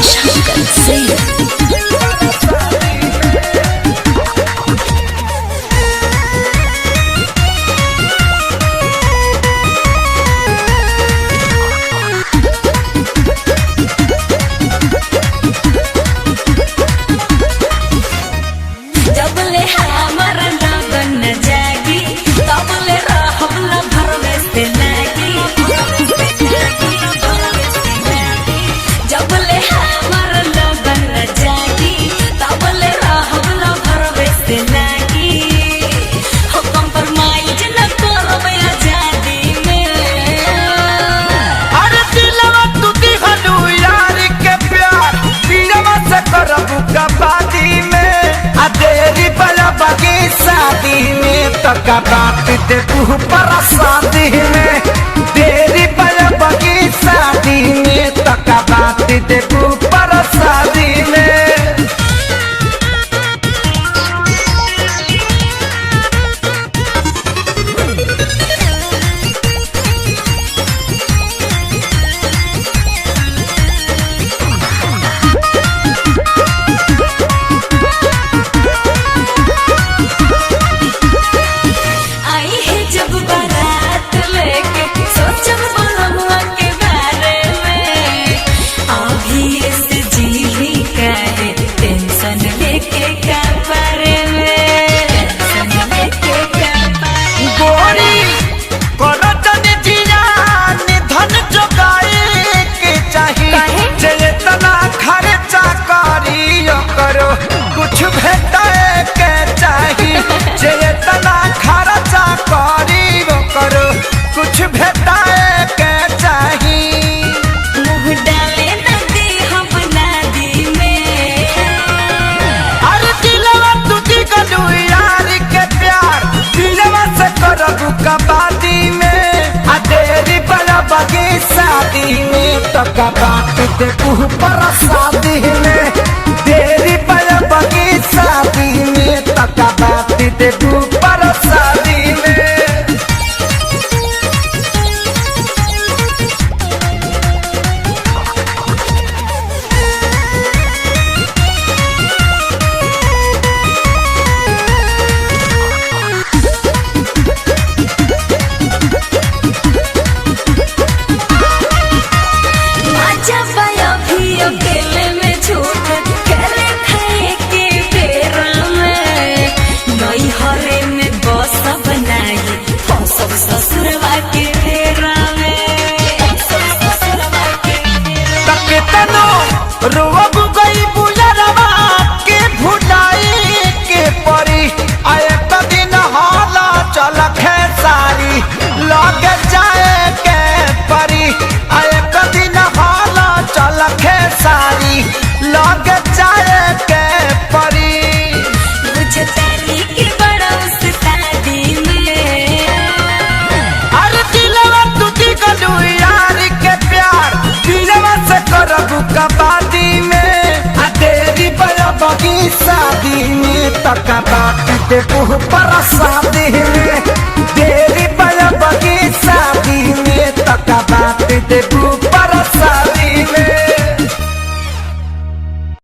शंकर सिंह। शादी में तका बात दे पर शादी में तेरी बगी शादी में तका बात दे पर शादी में। कुछ भेटाए के चाहिए जेतना खर्चा करी वो करो कुछ भेटाए के चाहिए। मुँह डाले नदी हम नदी में अरे दिलवा टूटी गलू यार के प्यार दिलवा से करबू कबादी में आ तेरी बड़ा बगी शादी में तो कबात दे पर शादी में तेरी बगी शादी में तका बात दे पर शादी में। रोब गई बुलरवा के भुटाई के परी आए दिन हाला चल खेसारी लग जाए के परी आए दिन हाला चल खेसारी लग जाए के परी। मुझे तेरी की बड़ा उस्तादी में अरे दिलवा टूटी गलू यार के प्यार दिलवा से करबू कबादी बगी शादी में तका बात दे पर शादी में तेरी बगी शादी में तका बात दे